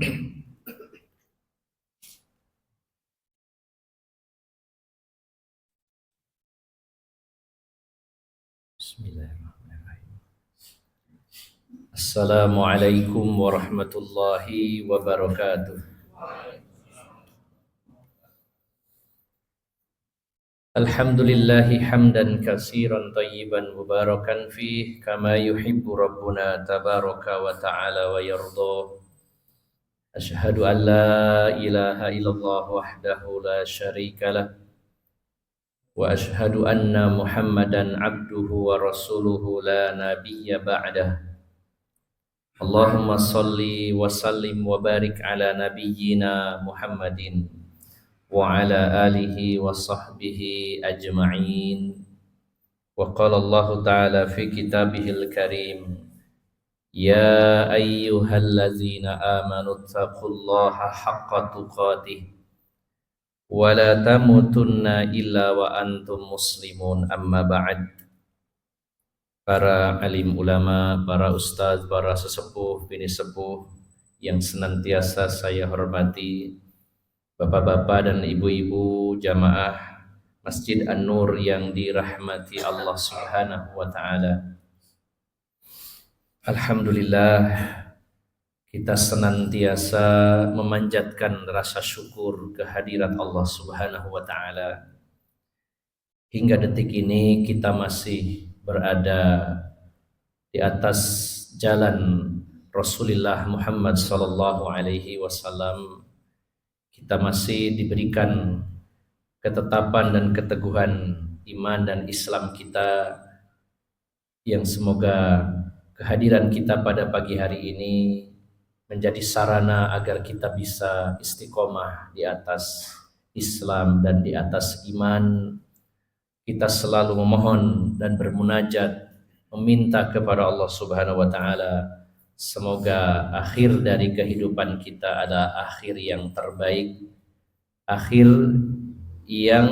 Bismillahirrahmanirrahim. Assalamualaikum warahmatullahi wabarakatuh. Alhamdulillahi hamdan katsiran tayyiban mubarakan fih kama yuhibbu rabbuna tabaraka wa ta'ala wa yarda. Asyhadu an la ilaha illallah wahdahu la syarikalah wa asyhadu anna Muhammadan abduhu wa rasuluhu la nabiyya ba'dah. Allahumma salli wa sallim wa barik ala nabiyyina Muhammadin wa ala alihi wa sahbihi ajma'in. Wa qala Allah ta'ala fi kitabihil karim, ya ayyuhallazina amanu taqullaha haqqa tuqatih wa la tamutunna illa wa antum muslimun, amma ba'd. Para alim ulama, para ustadz, para sesepuh, bini sepuh yang senantiasa saya hormati, bapak-bapak dan ibu-ibu jamaah Masjid An-Nur yang dirahmati Allah Subhanahu wa taala. Alhamdulillah, kita senantiasa memanjatkan rasa syukur kehadirat Allah Subhanahu wa taala. Hingga detik ini kita masih berada di atas jalan Rasulullah Muhammad sallallahu alaihi wasallam. Kita masih diberikan ketetapan dan keteguhan iman dan Islam kita, yang semoga kehadiran kita pada pagi hari ini menjadi sarana agar kita bisa istiqomah di atas Islam dan di atas iman. Kita selalu memohon dan bermunajat, meminta kepada Allah Subhanahu wa taala, semoga akhir dari kehidupan kita adalah akhir yang terbaik, akhir yang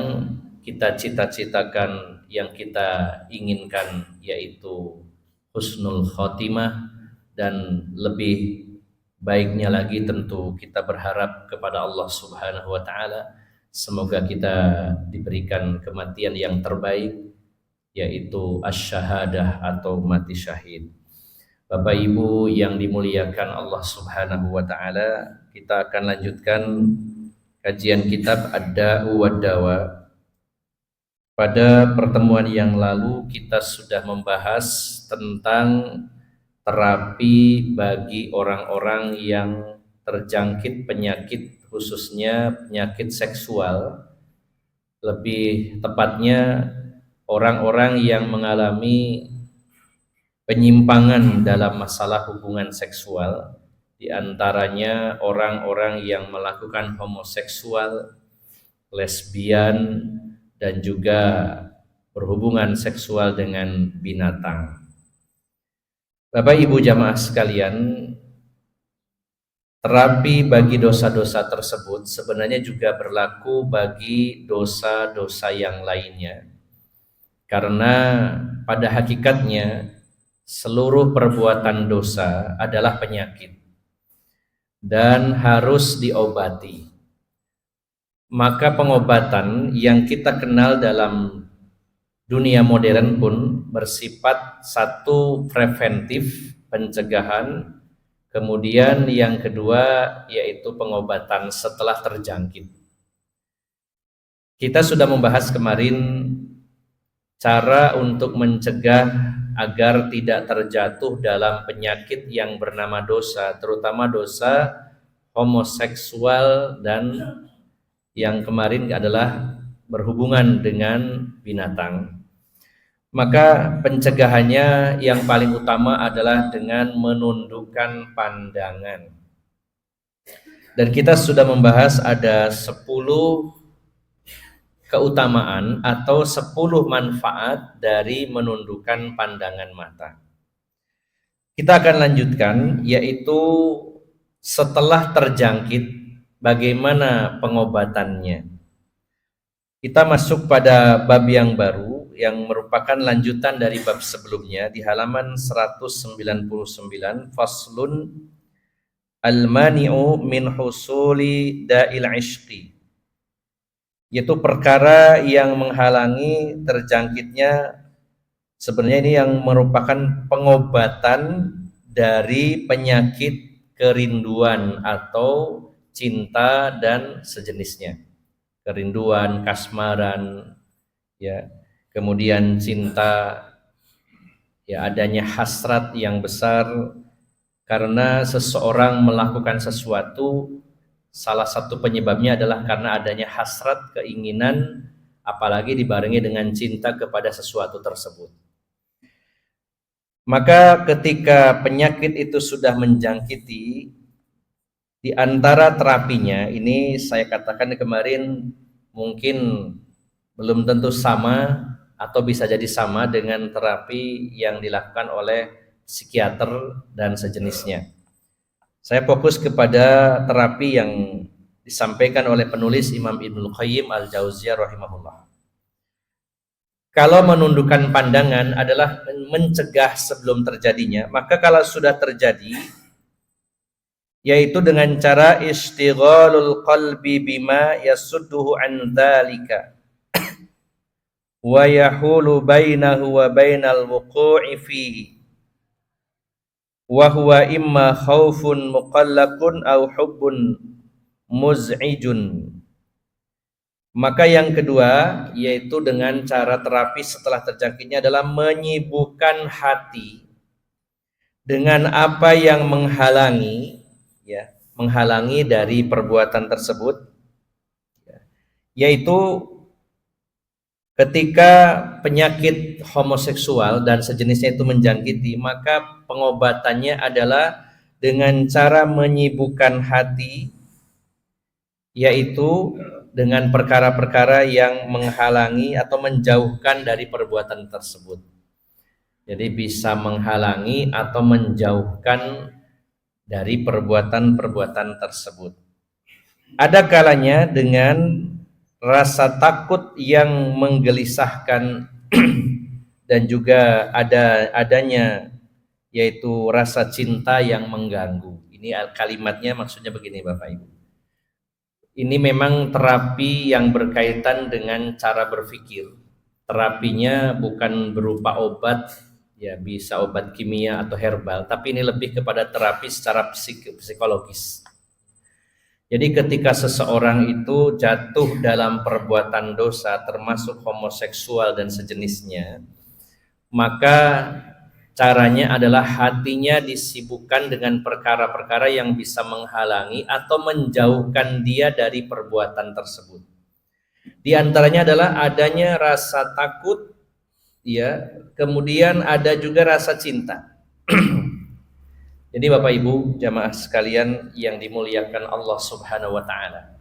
kita cita-citakan, yang kita inginkan, yaitu husnul khotimah. Dan lebih baiknya lagi tentu kita berharap kepada Allah Subhanahu wa taala, semoga kita diberikan kematian yang terbaik, yaitu asy-syahadah atau mati syahid. Bapak Ibu yang dimuliakan Allah Subhanahu wa taala, kita akan lanjutkan kajian kitab Ad-Da'u wad-Dawa. Pada pertemuan yang lalu kita sudah membahas tentang terapi bagi orang-orang yang terjangkit penyakit, khususnya penyakit seksual. Lebih tepatnya orang-orang yang mengalami penyimpangan dalam masalah hubungan seksual, di antaranya orang-orang yang melakukan homoseksual, lesbian, dan juga berhubungan seksual dengan binatang. Bapak Ibu jamaah sekalian, terapi bagi dosa-dosa tersebut sebenarnya juga berlaku bagi dosa-dosa yang lainnya. Karena pada hakikatnya seluruh perbuatan dosa adalah penyakit dan harus diobati. Maka pengobatan yang kita kenal dalam dunia modern pun bersifat satu preventif, pencegahan, kemudian yang kedua yaitu pengobatan setelah terjangkit. Kita sudah membahas kemarin cara untuk mencegah agar tidak terjatuh dalam penyakit yang bernama dosa, terutama dosa homoseksual dan yang kemarin adalah berhubungan dengan binatang. Maka pencegahannya yang paling utama adalah dengan menundukkan pandangan. Dan kita sudah membahas ada 10 keutamaan atau 10 manfaat dari menundukkan pandangan mata. Kita akan lanjutkan, yaitu setelah terjangkit bagaimana pengobatannya. Kita masuk pada bab yang baru yang merupakan lanjutan dari bab sebelumnya di halaman 199, faslun al-mani'u min husuli da'il ishqi, yaitu perkara yang menghalangi terjangkitnya, sebenarnya ini yang merupakan pengobatan dari penyakit kerinduan atau cinta dan sejenisnya. Kerinduan, kasmaran, ya, kemudian cinta, ya, adanya hasrat yang besar karena seseorang melakukan sesuatu. Salah satu penyebabnya adalah karena adanya hasrat, keinginan, apalagi dibarengi dengan cinta kepada sesuatu tersebut. Maka ketika penyakit itu sudah menjangkiti, di antara terapinya, ini saya katakan kemarin mungkin belum tentu sama atau bisa jadi sama dengan terapi yang dilakukan oleh psikiater dan sejenisnya. Saya fokus kepada terapi yang disampaikan oleh penulis Imam Ibnul Qayyim Al-Jauziyah rahimahullah. Kalau menundukkan pandangan adalah mencegah sebelum terjadinya, maka kalau sudah terjadi, yaitu dengan cara istighalul qalbi bima yasudduhu an dzalika wa yahulu bainahu wa bainal wuqu'i fihi wa huwa imma khaufun muqallaqun aw hubbun muz'ijun. Maka yang kedua, yaitu dengan cara terapi setelah terjangkitnya adalah menyibukkan hati dengan apa yang menghalangi, ya, menghalangi dari perbuatan tersebut, yaitu ketika penyakit homoseksual dan sejenisnya itu menjangkiti, maka pengobatannya adalah dengan cara menyibukkan hati, yaitu dengan perkara-perkara yang menghalangi atau menjauhkan dari perbuatan tersebut. Jadi bisa menghalangi atau menjauhkan dari perbuatan-perbuatan tersebut. Ada kalanya dengan rasa takut yang menggelisahkan dan juga adanya yaitu rasa cinta yang mengganggu. Ini kalimatnya maksudnya begini Bapak Ibu. Ini memang terapi yang berkaitan dengan cara berpikir. Terapinya bukan berupa obat, ya bisa obat kimia atau herbal, tapi ini lebih kepada terapi secara psikologis. Jadi ketika seseorang itu jatuh dalam perbuatan dosa termasuk homoseksual dan sejenisnya, maka caranya adalah hatinya disibukkan dengan perkara-perkara yang bisa menghalangi atau menjauhkan dia dari perbuatan tersebut. Di antaranya adalah adanya rasa takut, ya, kemudian ada juga rasa cinta. Jadi Bapak Ibu jamaah sekalian yang dimuliakan Allah Subhanahu wa taala,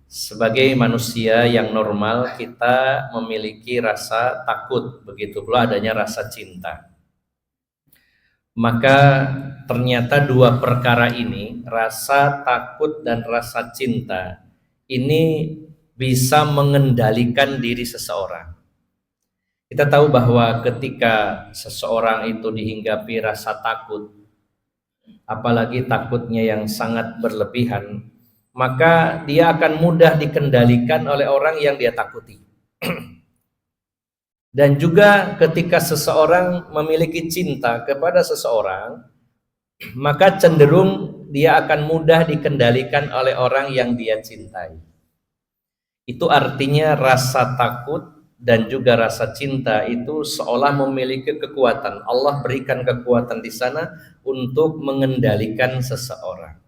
sebagai manusia yang normal kita memiliki rasa takut, begitu pula adanya rasa cinta. Maka ternyata dua perkara ini, rasa takut dan rasa cinta, ini bisa mengendalikan diri seseorang. Kita tahu bahwa ketika seseorang itu dihinggapi rasa takut, apalagi takutnya yang sangat berlebihan, maka dia akan mudah dikendalikan oleh orang yang dia takuti. Dan juga ketika seseorang memiliki cinta kepada seseorang, maka cenderung dia akan mudah dikendalikan oleh orang yang dia cintai. Itu artinya rasa takut dan juga rasa cinta itu seolah memiliki kekuatan. Allah berikan kekuatan di sana untuk mengendalikan seseorang.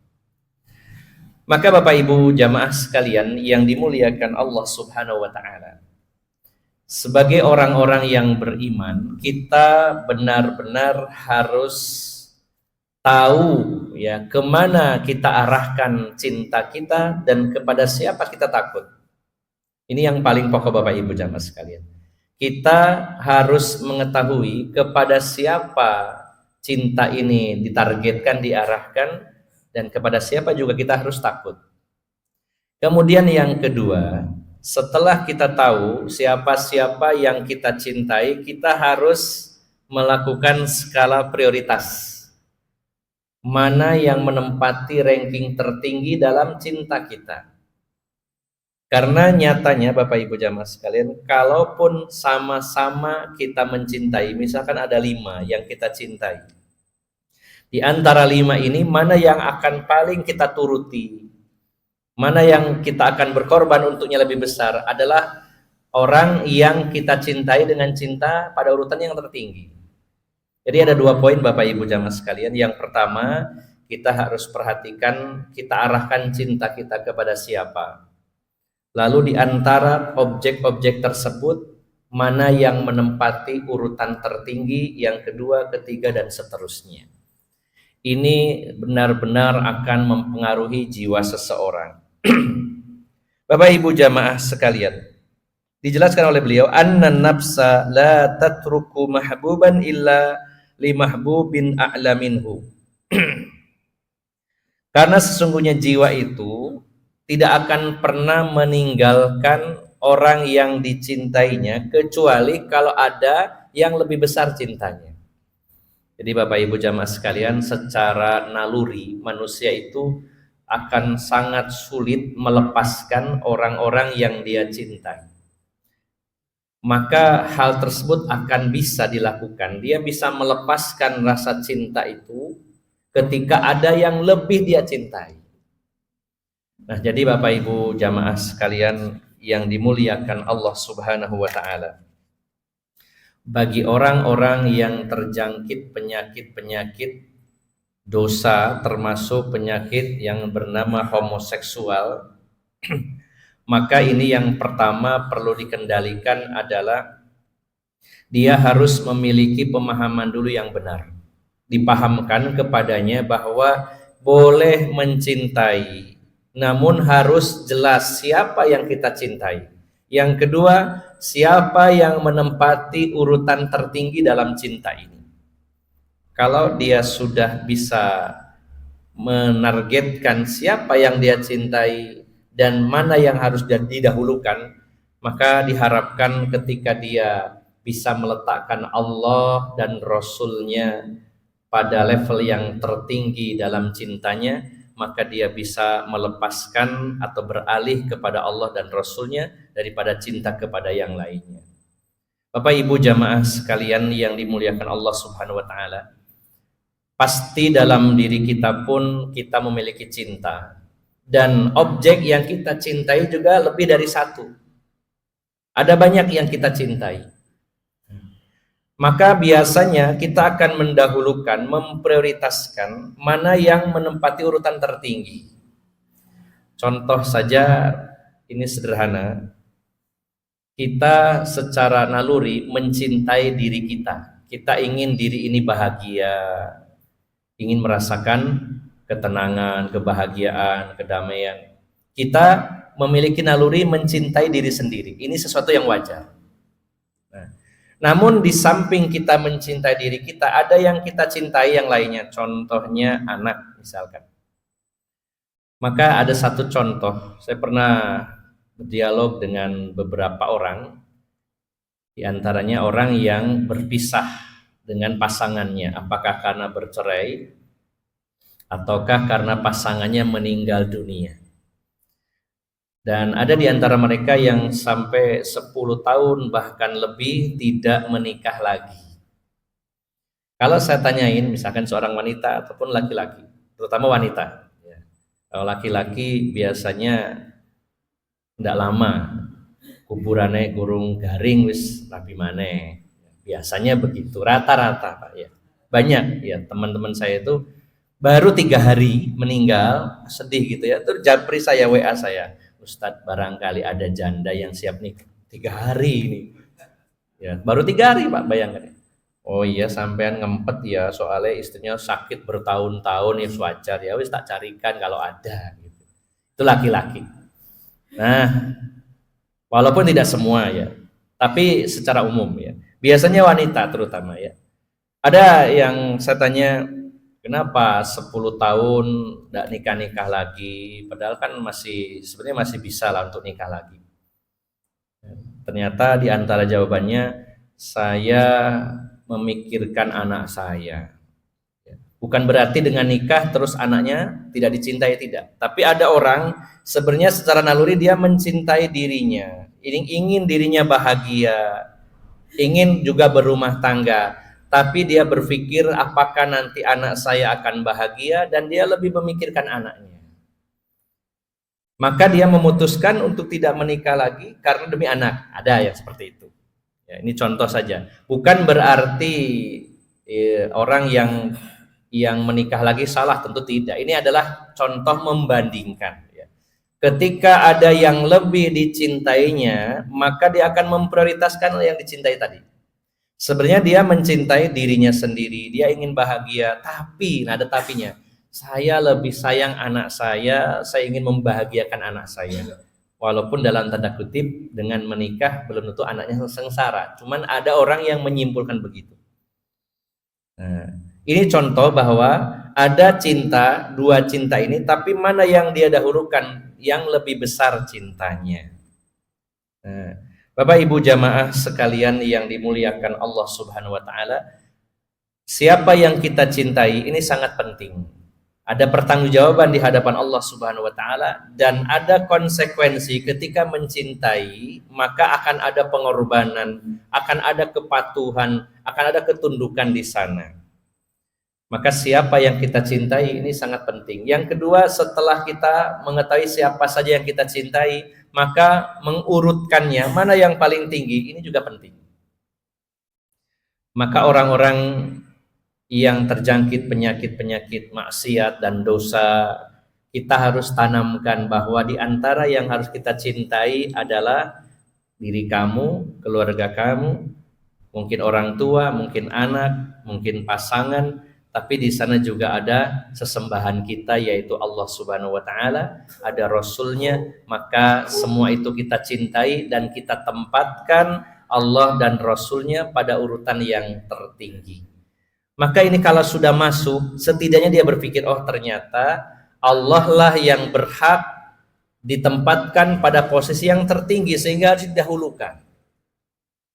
Maka Bapak Ibu jamaah sekalian yang dimuliakan Allah Subhanahu wa taala, sebagai orang-orang yang beriman, kita benar-benar harus tahu, ya, kemana kita arahkan cinta kita dan kepada siapa kita takut. Ini yang paling pokok Bapak Ibu jamaah sekalian. Kita harus mengetahui kepada siapa cinta ini ditargetkan, diarahkan, dan kepada siapa juga kita harus takut. Kemudian yang kedua, setelah kita tahu siapa-siapa yang kita cintai, kita harus melakukan skala prioritas. mana yang menempati ranking tertinggi dalam cinta kita. Karena nyatanya Bapak Ibu jamaah sekalian, kalaupun sama-sama kita mencintai, misalkan ada 5 yang kita cintai. Di antara 5 ini, mana yang akan paling kita turuti? Mana yang kita akan berkorban untuknya lebih besar adalah orang yang kita cintai dengan cinta pada urutan yang tertinggi. Jadi ada 2 poin Bapak Ibu jamaah sekalian. Yang pertama, kita harus perhatikan kita arahkan cinta kita kepada siapa. Lalu di antara objek-objek tersebut, mana yang menempati urutan tertinggi, yang kedua, ketiga, dan seterusnya. Ini benar-benar akan mempengaruhi jiwa seseorang. Bapak Ibu jamaah sekalian, dijelaskan oleh beliau, anna nafsa la tatruku mahbuban illa li mahbubin a'la minhu. Karena sesungguhnya jiwa itu tidak akan pernah meninggalkan orang yang dicintainya kecuali kalau ada yang lebih besar cintanya. Jadi Bapak Ibu jamaah sekalian, secara naluri manusia itu akan sangat sulit melepaskan orang-orang yang dia cintai. Maka hal tersebut akan bisa dilakukan. Dia bisa melepaskan rasa cinta itu ketika ada yang lebih dia cintai. Nah, jadi Bapak Ibu jamaah sekalian yang dimuliakan Allah Subhanahu wa taala, bagi orang-orang yang terjangkit penyakit-penyakit dosa, termasuk penyakit yang bernama homoseksual, maka ini yang pertama perlu dikendalikan adalah dia harus memiliki pemahaman dulu yang benar. Dipahamkan kepadanya bahwa boleh mencintai, namun harus jelas siapa yang kita cintai. Yang kedua, siapa yang menempati urutan tertinggi dalam cinta ini. Kalau dia sudah bisa menargetkan siapa yang dia cintai dan mana yang harus didahulukan, maka diharapkan ketika dia bisa meletakkan Allah dan Rasul-Nya pada level yang tertinggi dalam cintanya, maka dia bisa melepaskan atau beralih kepada Allah dan Rasul-Nya daripada cinta kepada yang lainnya. Bapak Ibu jamaah sekalian yang dimuliakan Allah Subhanahu wa taala, pasti dalam diri kita pun kita memiliki cinta, dan objek yang kita cintai juga lebih dari satu. Ada banyak yang kita cintai. Maka biasanya kita akan mendahulukan, memprioritaskan mana yang menempati urutan tertinggi. Contoh saja, ini sederhana. Kita secara naluri mencintai diri kita. Kita ingin diri ini bahagia, ingin merasakan ketenangan, kebahagiaan, kedamaian. Kita memiliki naluri mencintai diri sendiri. Ini sesuatu yang wajar. Namun di samping kita mencintai diri kita, ada yang kita cintai yang lainnya. Contohnya anak misalkan. Maka ada satu contoh, saya pernah berdialog dengan beberapa orang, di antaranya orang yang berpisah dengan pasangannya, apakah karena bercerai ataukah karena pasangannya meninggal dunia. Dan ada di antara mereka yang sampai 10 tahun bahkan lebih tidak menikah lagi. Kalau saya tanyain misalkan seorang wanita ataupun laki-laki, terutama wanita, kalau laki-laki biasanya tidak lama, kuburannya gurung garing wis rapi maneh. Biasanya begitu, rata-rata Pak ya. Banyak ya teman-teman saya itu baru 3 hari meninggal, sedih gitu ya. Terus japri saya, WA saya, Ustadz barangkali ada janda yang siap nikah 3 hari ini. Ya, baru 3 hari Pak, bayangkan. Oh iya sampean ngempet ya, soalnya istrinya sakit bertahun-tahun, ya wajar ya, wis tak carikan kalau ada gitu. Itu laki-laki. Nah, walaupun tidak semua ya, tapi secara umum ya. Biasanya wanita terutama ya. Ada yang saya tanya, kenapa 10 tahun tidak nikah-nikah lagi, padahal kan sebenarnya masih bisa lah untuk nikah lagi. Ternyata di antara jawabannya, saya memikirkan anak saya. Bukan berarti dengan nikah terus anaknya tidak dicintai, tidak. Tapi ada orang sebenarnya secara naluri dia mencintai dirinya, ingin dirinya bahagia, ingin juga berumah tangga. Tapi dia berpikir apakah nanti anak saya akan bahagia, dan dia lebih memikirkan anaknya. Maka dia memutuskan untuk tidak menikah lagi karena demi anak. Ada yang seperti itu. Ya, ini contoh saja. Bukan berarti orang yang menikah lagi salah, tentu tidak. Ini adalah contoh membandingkan. Ya. Ketika ada yang lebih dicintainya, maka dia akan memprioritaskan yang dicintai tadi. Sebenarnya dia mencintai dirinya sendiri, dia ingin bahagia, tapi ada tapinya. Saya lebih sayang anak saya ingin membahagiakan anak saya. Walaupun dalam tanda kutip dengan menikah belum tentu anaknya sengsara. Cuman ada orang yang menyimpulkan begitu. Nah, ini contoh bahwa ada cinta, dua cinta ini, tapi mana yang dia dahulukan, yang lebih besar cintanya. Nah, Bapak Ibu jamaah sekalian yang dimuliakan Allah Subhanahu wa taala, siapa yang kita cintai ini sangat penting. Ada pertanggungjawaban di hadapan Allah Subhanahu wa taala, dan ada konsekuensi ketika mencintai, maka akan ada pengorbanan, akan ada kepatuhan, akan ada ketundukan di sana. Maka siapa yang kita cintai ini sangat penting. Yang kedua, setelah kita mengetahui siapa saja yang kita cintai, maka mengurutkannya, mana yang paling tinggi, ini juga penting. Maka orang-orang yang terjangkit penyakit-penyakit maksiat dan dosa, kita harus tanamkan bahwa di antara yang harus kita cintai adalah diri kamu, keluarga kamu, mungkin orang tua, mungkin anak, mungkin pasangan, tapi di sana juga ada sesembahan kita, yaitu Allah Subhanahu wa taala, ada Rasulnya. Maka semua itu kita cintai dan kita tempatkan Allah dan Rasulnya pada urutan yang tertinggi. Maka ini kalau sudah masuk, setidaknya dia berpikir, oh ternyata Allah lah yang berhak ditempatkan pada posisi yang tertinggi sehingga harus didahulukan.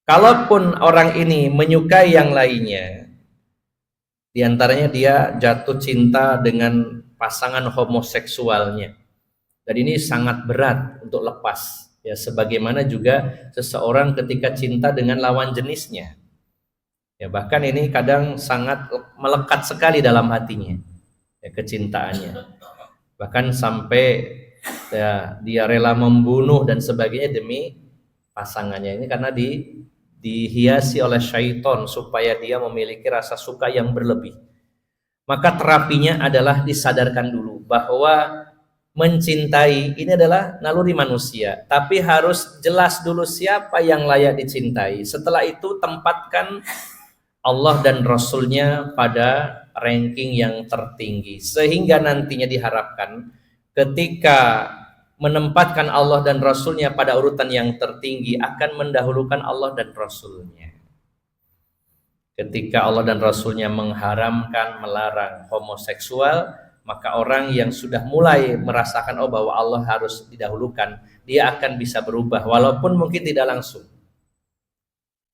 Kalaupun orang ini menyukai yang lainnya, di antaranya dia jatuh cinta dengan pasangan homoseksualnya, dan ini sangat berat untuk lepas. Ya, sebagaimana juga seseorang ketika cinta dengan lawan jenisnya. Ya, bahkan ini kadang sangat melekat sekali dalam hatinya, ya, kecintaannya. Bahkan sampai ya, dia rela membunuh dan sebagainya demi pasangannya ini, karena dihiasi oleh syaitan supaya dia memiliki rasa suka yang berlebih. Maka terapinya adalah disadarkan dulu bahwa mencintai ini adalah naluri manusia, tapi harus jelas dulu siapa yang layak dicintai. Setelah itu tempatkan Allah dan Rasulnya pada ranking yang tertinggi, sehingga nantinya diharapkan ketika menempatkan Allah dan Rasulnya pada urutan yang tertinggi akan mendahulukan Allah dan Rasulnya. Ketika Allah dan Rasulnya mengharamkan, melarang homoseksual, maka orang yang sudah mulai merasakan bahwa Allah harus didahulukan, dia akan bisa berubah walaupun mungkin tidak langsung.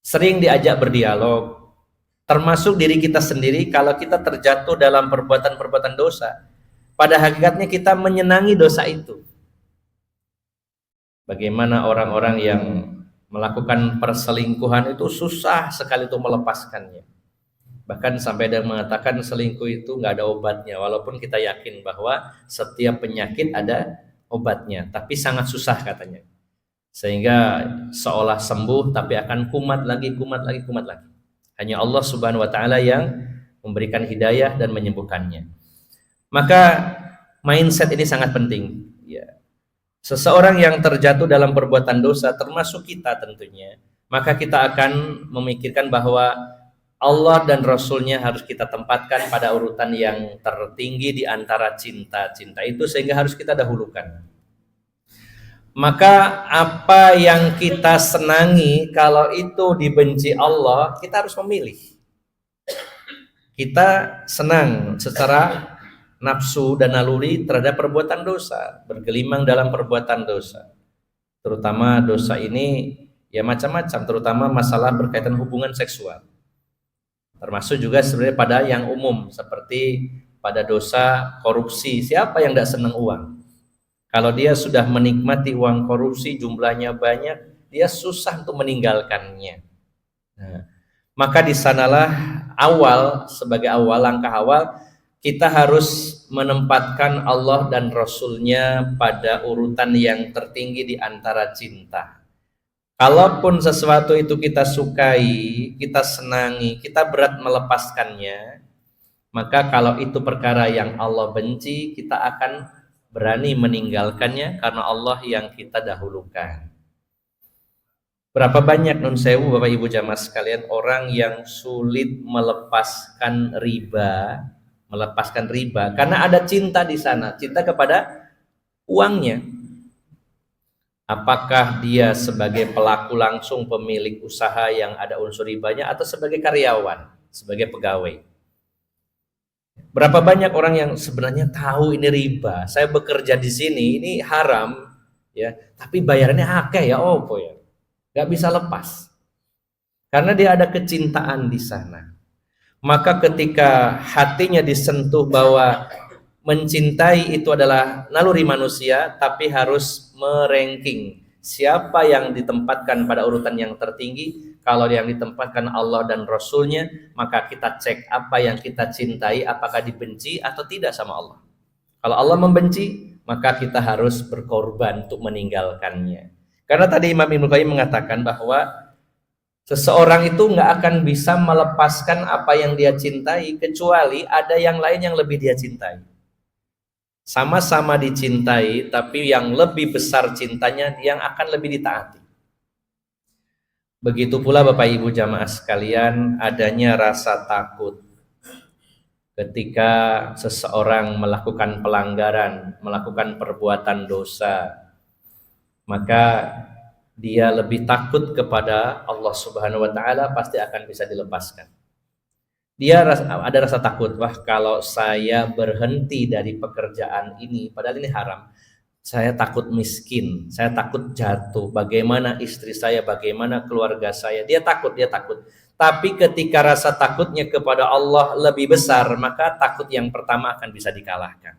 Sering diajak berdialog, termasuk diri kita sendiri. Kalau kita terjatuh dalam perbuatan-perbuatan dosa, pada hakikatnya kita menyenangi dosa itu. Bagaimana orang-orang yang melakukan perselingkuhan itu susah sekali untuk melepaskannya. Bahkan sampai ada yang mengatakan selingkuh itu nggak ada obatnya, walaupun kita yakin bahwa setiap penyakit ada obatnya, tapi sangat susah katanya. Sehingga seolah sembuh tapi akan kumat lagi. Hanya Allah Subhanahu wa taala yang memberikan hidayah dan menyembuhkannya. Maka mindset ini sangat penting. Ya. Seseorang yang terjatuh dalam perbuatan dosa, termasuk kita tentunya, maka kita akan memikirkan bahwa Allah dan Rasulnya harus kita tempatkan pada urutan yang tertinggi di antara cinta-cinta itu, sehingga harus kita dahulukan. Maka apa yang kita senangi kalau itu dibenci Allah, kita harus memilih. Kita senang secara nafsu dan naluri terhadap perbuatan dosa, bergelimang dalam perbuatan dosa. Terutama dosa ini ya macam-macam, terutama masalah berkaitan hubungan seksual. Termasuk juga sebenarnya pada yang umum seperti pada dosa korupsi. Siapa yang tidak senang uang? Kalau dia sudah menikmati uang korupsi jumlahnya banyak, dia susah untuk meninggalkannya. Nah, maka di sanalah sebagai langkah awal kita harus menempatkan Allah dan Rasul-Nya pada urutan yang tertinggi di antara cinta. Kalaupun sesuatu itu kita sukai, kita senangi, kita berat melepaskannya, maka kalau itu perkara yang Allah benci, kita akan berani meninggalkannya karena Allah yang kita dahulukan. Berapa banyak nun sewu Bapak Ibu jamaah sekalian orang yang sulit melepaskan riba karena ada cinta di sana, cinta kepada uangnya. Apakah dia sebagai pelaku langsung pemilik usaha yang ada unsur ribanya atau sebagai karyawan, sebagai pegawai. Berapa banyak orang yang sebenarnya tahu ini riba, saya bekerja di sini ini haram ya, tapi bayarannya akeh ya opo ya. Gak bisa lepas. Karena dia ada kecintaan di sana. Maka ketika hatinya disentuh bahwa mencintai itu adalah naluri manusia, tapi harus meranking siapa yang ditempatkan pada urutan yang tertinggi. Kalau yang ditempatkan Allah dan Rasulnya, maka kita cek apa yang kita cintai, apakah dibenci atau tidak sama Allah. Kalau Allah membenci, maka kita harus berkorban untuk meninggalkannya. Karena tadi Imam Ibnu Qayyim mengatakan bahwa seseorang itu nggak akan bisa melepaskan apa yang dia cintai kecuali ada yang lain yang lebih dia cintai. Sama-sama dicintai, tapi yang lebih besar cintanya yang akan lebih ditaati. Begitu pula Bapak Ibu jamaah sekalian, adanya rasa takut ketika seseorang melakukan pelanggaran, melakukan perbuatan dosa, maka dia lebih takut kepada Allah Subhanahu wa taala, pasti akan bisa dilepaskan. Dia ada rasa takut, wah kalau saya berhenti dari pekerjaan ini, padahal ini haram, saya takut miskin, saya takut jatuh, bagaimana istri saya, bagaimana keluarga saya. Dia takut. Tapi ketika rasa takutnya kepada Allah lebih besar, maka takut yang pertama akan bisa dikalahkan.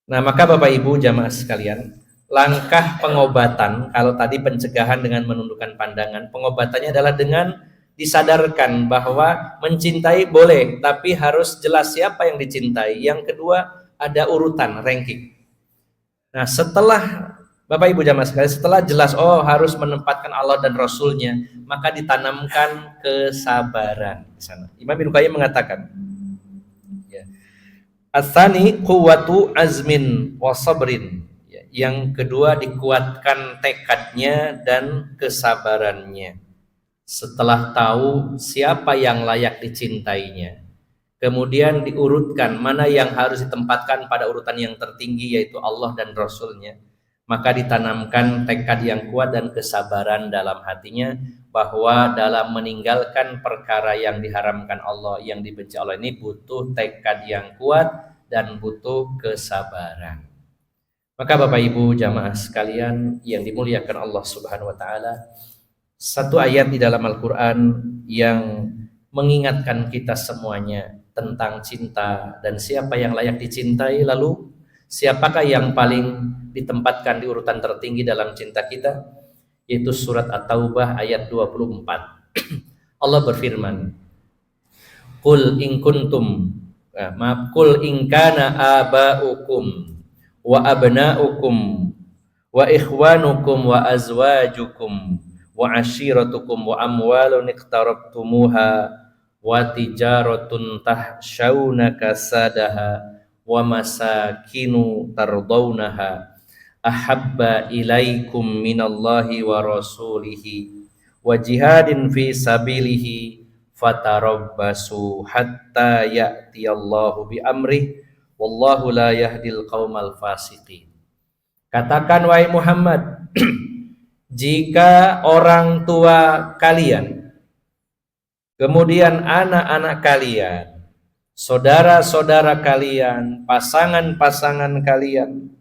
Nah, maka Bapak Ibu jamaah sekalian, langkah pengobatan, kalau tadi pencegahan dengan menundukkan pandangan, pengobatannya adalah dengan disadarkan bahwa mencintai boleh, tapi harus jelas siapa yang dicintai. Yang kedua, ada urutan, ranking. Nah, setelah Bapak Ibu jamaah sekalian, setelah jelas harus menempatkan Allah dan Rasulnya, maka ditanamkan kesabaran di sana. Imam Ibnu Qayyim mengatakan, ya, Ats-tsani quwwatu azmin wa sabrin. Yang kedua, dikuatkan tekadnya dan kesabarannya. Setelah tahu siapa yang layak dicintainya, kemudian diurutkan mana yang harus ditempatkan pada urutan yang tertinggi, yaitu Allah dan Rasulnya, maka ditanamkan tekad yang kuat dan kesabaran dalam hatinya bahwa dalam meninggalkan perkara yang diharamkan Allah, yang dibenci Allah ini butuh tekad yang kuat dan butuh kesabaran. Maka Bapak Ibu jamaah sekalian yang dimuliakan Allah Subhanahu wa taala, satu ayat di dalam Al-Qur'an yang mengingatkan kita semuanya tentang cinta dan siapa yang layak dicintai, lalu siapakah yang paling ditempatkan di urutan tertinggi dalam cinta kita, yaitu surat At-Taubah ayat 24. Allah berfirman, Qul in kana aba'ukum wa abna'ukum wa ikhwanukum wa azwajukum wa ashiratukum wa amwalun iqtarabtumuha wa tijaratun tahshawna kasadaha wa masakinu tardawnaha ahabba ilaikum minallahi wa rasulihi wa jihadin fi sabilihi fatarabbasu hatta ya'tiyallahu bi amrih wallahu la yahdil qaumal fasiqin. Katakan wahai Muhammad, jika orang tua kalian, kemudian anak-anak kalian, saudara-saudara kalian, pasangan-pasangan kalian,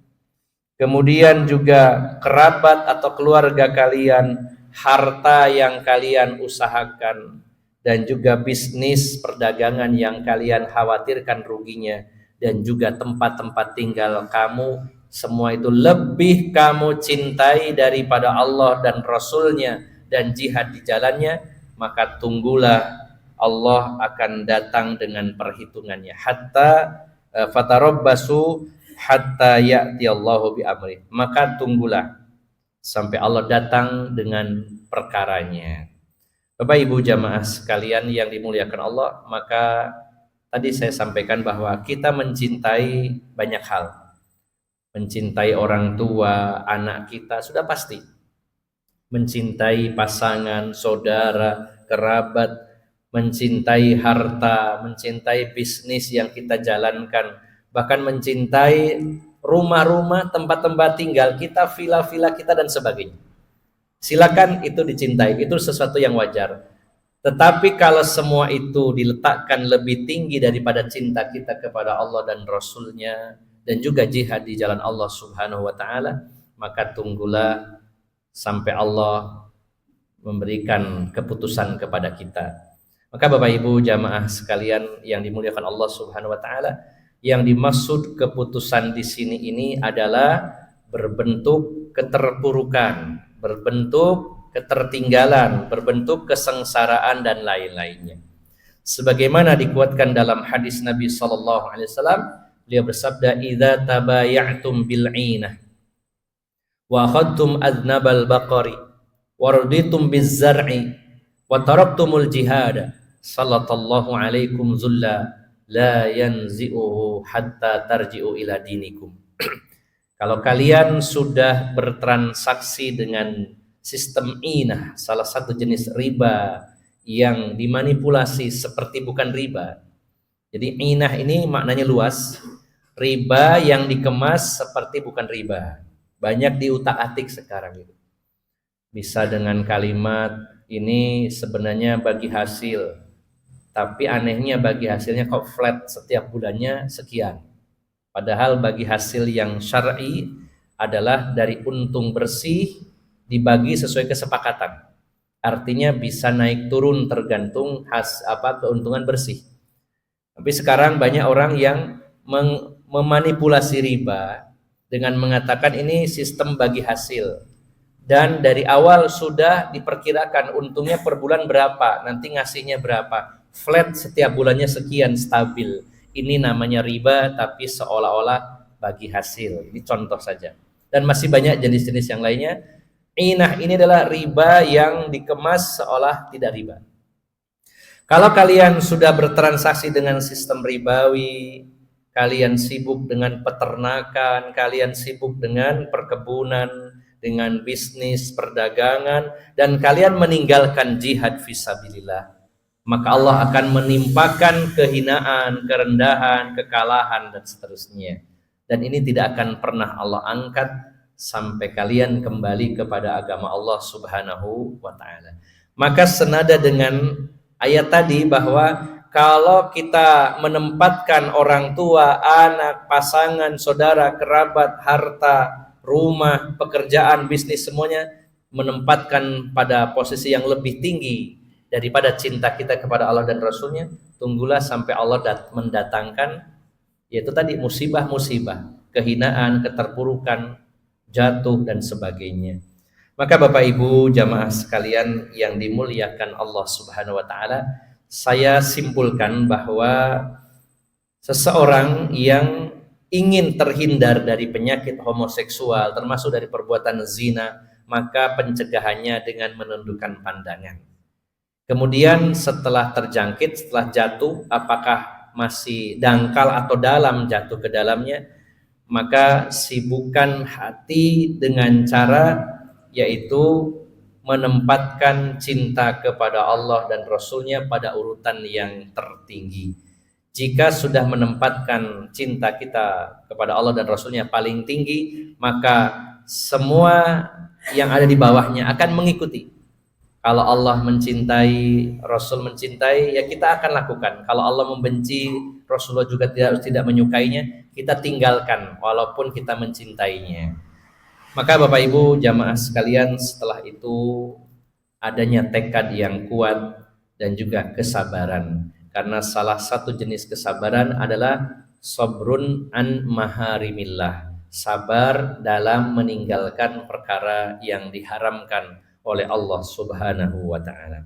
kemudian juga kerabat atau keluarga kalian, harta yang kalian usahakan, dan juga bisnis perdagangan yang kalian khawatirkan ruginya, dan juga tempat-tempat tinggal kamu, semua itu lebih kamu cintai daripada Allah dan Rasulnya dan jihad di jalannya, maka tunggulah Allah akan datang dengan perhitungannya. Hatta fatarabbasu hatta ya'ti Allahu bi amri. Maka tunggulah sampai Allah datang dengan perkaranya. Bapak Ibu jamaah sekalian yang dimuliakan Allah, maka tadi saya sampaikan bahwa kita mencintai banyak hal. Mencintai orang tua, anak kita sudah pasti. Mencintai pasangan, saudara, kerabat, mencintai harta, mencintai bisnis yang kita jalankan, bahkan mencintai rumah-rumah, tempat-tempat tinggal kita, villa-villa kita dan sebagainya. Silakan itu dicintai, itu sesuatu yang wajar. Tetapi kalau semua itu diletakkan lebih tinggi daripada cinta kita kepada Allah dan Rasulnya, dan juga jihad di jalan Allah Subhanahu wa ta'ala, maka tunggulah sampai Allah memberikan keputusan kepada kita. Maka Bapak Ibu jamaah sekalian yang dimuliakan Allah Subhanahu wa ta'ala, yang dimaksud keputusan di sini ini adalah berbentuk keterpurukan, berbentuk ketertinggalan, berbentuk kesengsaraan dan lain-lainnya. Sebagaimana dikuatkan dalam hadis Nabi sallallahu alaihi wasallam, beliau bersabda, "Idza tabaya'tum bil 'inah wa akhadtum adnabal baqari wa raditum biz zar'i wa taraktumul jihad, sallallahu alaikum zulla la yanzi'uhu hatta tarji'u ila dinikum." Kalau kalian sudah bertransaksi dengan sistem inah, salah satu jenis riba yang dimanipulasi seperti bukan riba. Jadi inah ini maknanya luas, riba yang dikemas seperti bukan riba. Banyak diutak-atik sekarang itu. Bisa dengan kalimat ini sebenarnya bagi hasil, tapi anehnya bagi hasilnya kok flat setiap bulannya sekian. Padahal bagi hasil yang syar'i adalah dari untung bersih dibagi sesuai kesepakatan. Artinya bisa naik turun tergantung keuntungan bersih. Tapi sekarang banyak orang yang memanipulasi riba dengan mengatakan ini sistem bagi hasil. Dan dari awal sudah diperkirakan untungnya per bulan berapa, nanti ngasihnya berapa. Flat setiap bulannya sekian, stabil. Ini namanya riba tapi seolah-olah bagi hasil. Ini contoh saja. Dan masih banyak jenis-jenis yang lainnya. Inah ini adalah riba yang dikemas seolah tidak riba. Kalau kalian sudah bertransaksi dengan sistem ribawi, kalian sibuk dengan peternakan, kalian sibuk dengan perkebunan, dengan bisnis, perdagangan, dan kalian meninggalkan jihad fisabilillah, maka Allah akan menimpakan kehinaan, kerendahan, kekalahan, dan seterusnya. Dan ini tidak akan pernah Allah angkat sampai kalian kembali kepada agama Allah Subhanahu wa ta'ala. Maka senada dengan ayat tadi bahwa kalau kita menempatkan orang tua, anak, pasangan, saudara, kerabat, harta, rumah, pekerjaan, bisnis, semuanya menempatkan pada posisi yang lebih tinggi daripada cinta kita kepada Allah dan Rasulnya, tunggulah sampai Allah mendatangkan yaitu tadi musibah-musibah, kehinaan, keterpurukan, jatuh dan sebagainya. Maka Bapak Ibu jamaah sekalian yang dimuliakan Allah Subhanahu wa ta'ala, saya simpulkan bahwa seseorang yang ingin terhindar dari penyakit homoseksual termasuk dari perbuatan zina, maka pencegahannya dengan menundukkan pandangan. Kemudian setelah terjangkit, setelah jatuh, apakah masih dangkal atau dalam jatuh ke dalamnya, maka sibukkan hati dengan cara yaitu menempatkan cinta kepada Allah dan Rasulnya pada urutan yang tertinggi. Jika sudah menempatkan cinta kita kepada Allah dan Rasulnya paling tinggi, maka semua yang ada di bawahnya akan mengikuti. Kalau Allah mencintai, Rasul mencintai, ya kita akan lakukan. Kalau Allah membenci, Rasulullah juga tidak menyukainya, kita tinggalkan walaupun kita mencintainya. Maka Bapak Ibu jamaah sekalian, setelah itu adanya tekad yang kuat dan juga kesabaran. Karena salah satu jenis kesabaran adalah sabrun an maharimillah, sabar dalam meninggalkan perkara yang diharamkan oleh Allah Subhanahu wa taala.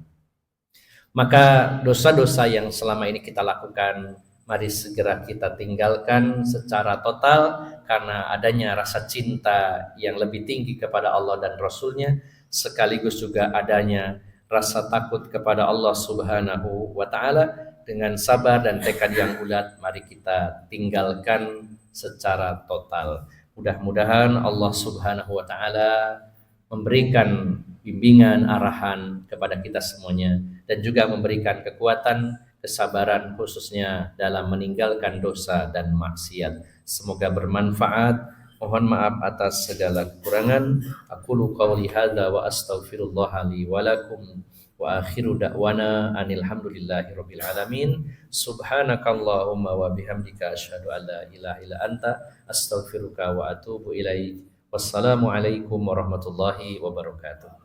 Maka dosa-dosa yang selama ini kita lakukan, mari segera kita tinggalkan secara total karena adanya rasa cinta yang lebih tinggi kepada Allah dan Rasul-Nya, sekaligus juga adanya rasa takut kepada Allah Subhanahu wa taala. Dengan sabar dan tekad yang bulat, mari kita tinggalkan secara total. Mudah-mudahan Allah Subhanahu wa taala memberikan bimbingan, arahan kepada kita semuanya, dan juga memberikan kekuatan, kesabaran khususnya dalam meninggalkan dosa dan maksiat. Semoga bermanfaat. Mohon maaf atas segala kekurangan. Aqulu qawli hadza wa astaghfirullah li wa lakum wa akhiru da'wana anil hamdulillahi rabbil alamin. Subhanakallahumma wa bihamdika asyhadu an la ilaha illa anta astaghfiruka wa atubu ilaik. Wassalamualaikum warahmatullahi wabarakatuh.